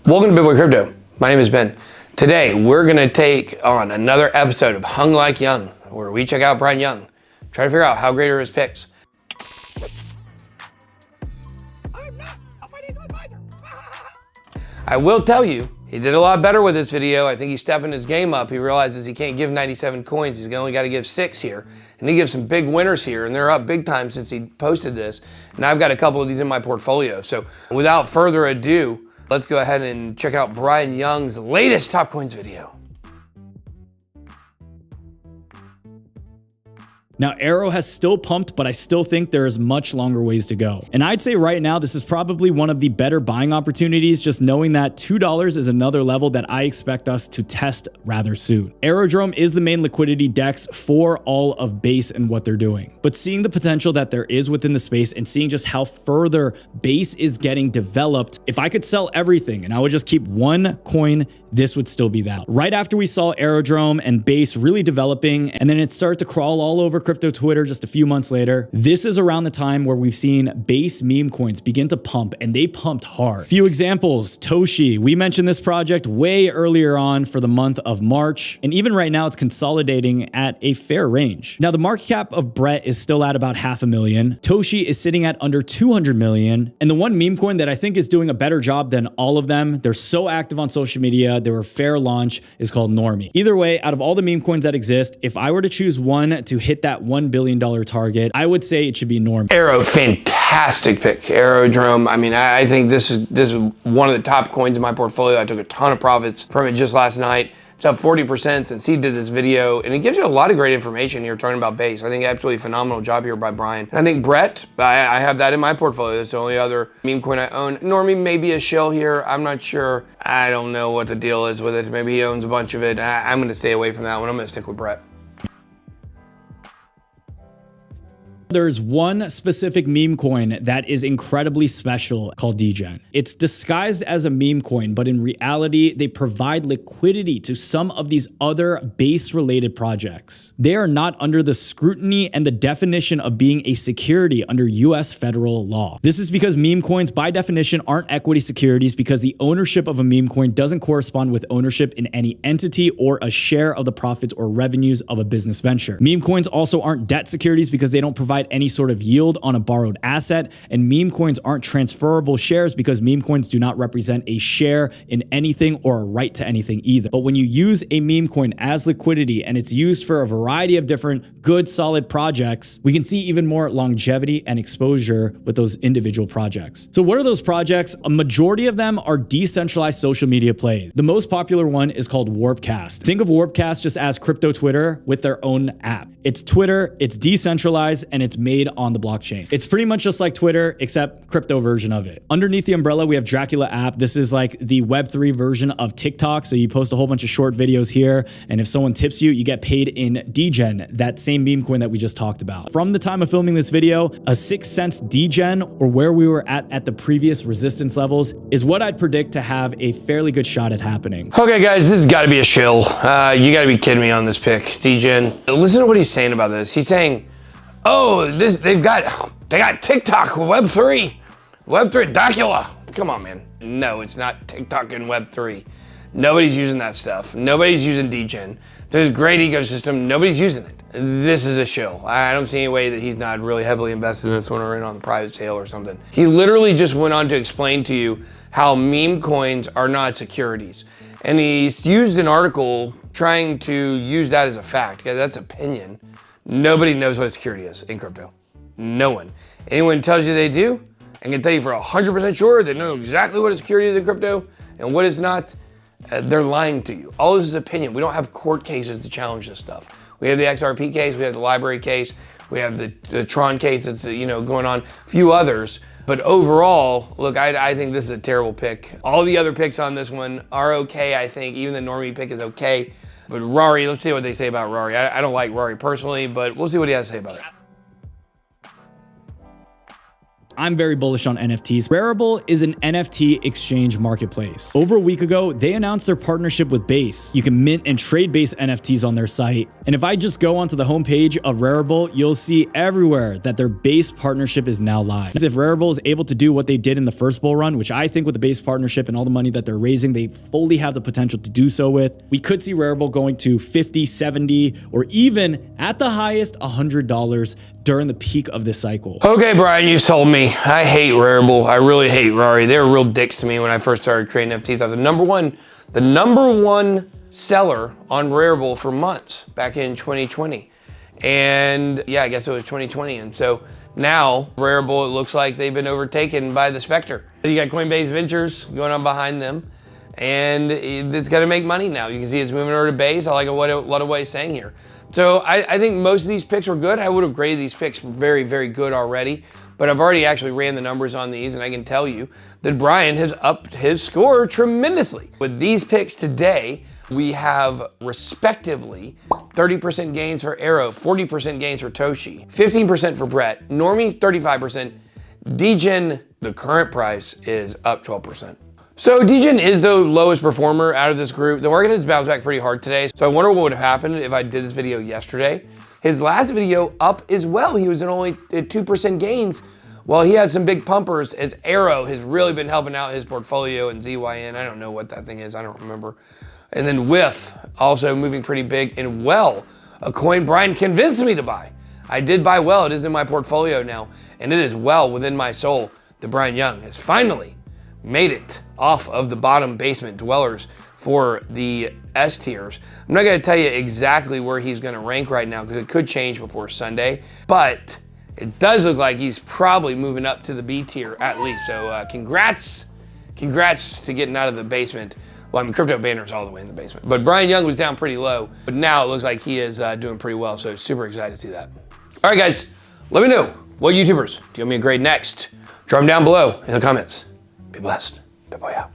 Welcome to Big Boy Crypto. My name is Ben. Today, we're going to take on another episode of Hung Like Jung, where we check out Brian Jung, try to figure out how great are his picks. I'm not a financial advisor. I will tell you, he did a lot better with this video. I think he's stepping his game up. He realizes he can't give 97 coins. He's only got to give 6 here. And he gives some big winners here, and they're up big time since he posted this. And I've got a couple of these in my portfolio. So without further ado, let's go ahead and check out Brian Jung's latest Top Coins video. Now, Aero has still pumped, but I still think there is much longer ways to go. And I'd say right now, this is probably one of the better buying opportunities, just knowing that $2 is another level that I expect us to test rather soon. Aerodrome is the main liquidity DEX for all of Base and what they're doing. But seeing the potential that there is within the space and seeing just how further Base is getting developed, if I could sell everything and I would just keep one coin, this would still be that. Right after we saw Aerodrome and Base really developing, and then it started to crawl all over crypto Twitter just a few months later, this is around the time where we've seen Base meme coins begin to pump, and they pumped hard. Few examples: Toshi. We mentioned this project way earlier on for the month of March, and even right now it's consolidating at a fair range. Now, the market cap of Brett is still at about $500,000. Toshi is sitting at under 200 million, and the one meme coin that I think is doing a better job than all of them, they're so active on social media, they were a fair launch, is called Normie. Either way, out of all the meme coins that exist, if I were to choose one to hit that $1 billion target, I would say it should be Normie. Aero, fantastic pick. Aerodrome. I mean, I think this is one of the top coins in my portfolio. I took a ton of profits from it just last night. It's up 40% since he did this video, and it gives you a lot of great information here talking about Base. I think absolutely phenomenal job here by Brian. And I think Brett, I have that in my portfolio. It's the only other meme coin I own. Normie may be a shill here. I'm not sure. I don't know what the deal is with it. Maybe he owns a bunch of it. I'm going to stay away from that one. I'm going to stick with Brett. There's one specific meme coin that is incredibly special called Deen. It's disguised as a meme coin, but in reality, they provide liquidity to some of these other Base-related projects. They are not under the scrutiny and the definition of being a security under US federal law. This is because meme coins, by definition, aren't equity securities because the ownership of a meme coin doesn't correspond with ownership in any entity or a share of the profits or revenues of a business venture. Meme coins also aren't debt securities because they don't provide any sort of yield on a borrowed asset, and meme coins aren't transferable shares because meme coins do not represent a share in anything or a right to anything either. But when you use a meme coin as liquidity and it's used for a variety of different good solid projects, we can see even more longevity and exposure with those individual projects. So what are those projects? A majority of them are decentralized social media plays. The most popular one is called Warpcast. Think of Warpcast just as crypto Twitter with their own app. It's Twitter, it's decentralized, and it's made on the blockchain. It's pretty much just like Twitter, except crypto version of it. Underneath the umbrella, we have Dracula app. This is like the Web3 version of TikTok. So you post a whole bunch of short videos here, and if someone tips you, you get paid in Deen, that same meme coin that we just talked about. From the time of filming this video, a 6 cents Deen, or where we were at the previous resistance levels, is what I'd predict to have a fairly good shot at happening. Okay, guys, this has got to be a shill. You got to be kidding me on this pick, Deen. Listen to what he's saying about this. He's saying, oh, they got TikTok, Web3, Dracula. Come on, man. No, it's not TikTok and Web3. Nobody's using that stuff. Nobody's using Deen. There's a great ecosystem. Nobody's using it. This is a show. I don't see any way that he's not really heavily invested in this one or in on the private sale or something. He literally just went on to explain to you how meme coins are not securities. And he's used an article trying to use that as a fact. That's opinion. Nobody knows what a security is in crypto. No one. Anyone tells you they do, and can tell you for 100% sure they know exactly what a security is in crypto and what it's not, they're lying to you. All this is opinion. We don't have court cases to challenge this stuff. We have the XRP case, we have the library case, we have the Tron case that's going on, a few others. But overall, look, I think this is a terrible pick. All the other picks on this one are okay, I think. Even the Normie pick is okay. But Rari, let's see what they say about Rari. I don't like Rari personally, but we'll see what he has to say about it. I'm very bullish on NFTs. Rarible is an NFT exchange marketplace. Over a week ago, they announced their partnership with Base. You can mint and trade Base NFTs on their site. And if I just go onto the homepage of Rarible, you'll see everywhere that their Base partnership is now live. If Rarible is able to do what they did in the first bull run, which I think with the Base partnership and all the money that they're raising, they fully have the potential to do so with, we could see Rarible going to 50, 70, or even at the highest, $100 during the peak of this cycle. Okay, Brian, you sold me. I hate Rarible. I really hate Rari. They were real dicks to me when I first started creating NFTs. I was the number one seller on Rarible for months back in 2020. And yeah, I guess it was 2020. And so now Rarible, it looks like they've been overtaken by the Spectre. You got Coinbase Ventures going on behind them, and it's got to make money now. You can see it's moving over to Base. I like what a lot of what he's saying here. So I think most of these picks were good. I would have graded these picks very, very good already, but I've already actually ran the numbers on these, and I can tell you that Brian has upped his score tremendously. With these picks today, we have respectively 30% gains for Aero, 40% gains for Toshi, 15% for Brett, Normie 35%, Deen, the current price is up 12%. So Deen is the lowest performer out of this group. The market has bounced back pretty hard today. So I wonder what would have happened if I did this video yesterday. His last video up as well. He was at only at 2% gains. Well, he had some big pumpers as Aero has really been helping out his portfolio, and ZYN, I don't know what that thing is. I don't remember. And then Whiff also moving pretty big, and Well, a coin Brian convinced me to buy. I did buy Well. It is in my portfolio now, and it is well within my soul that Brian Jung has finally made it off of the bottom basement dwellers for the S tiers. I'm not gonna tell you exactly where he's gonna rank right now because it could change before Sunday, but it does look like he's probably moving up to the B tier at least. So congrats to getting out of the basement. Well, I mean, Crypto Banner's all the way in the basement. But Brian Jung was down pretty low, but now it looks like he is doing pretty well. So super excited to see that. All right, guys, let me know what YouTubers do you want me to grade next? Drop them down below in the comments. Be blessed. Bye-bye out.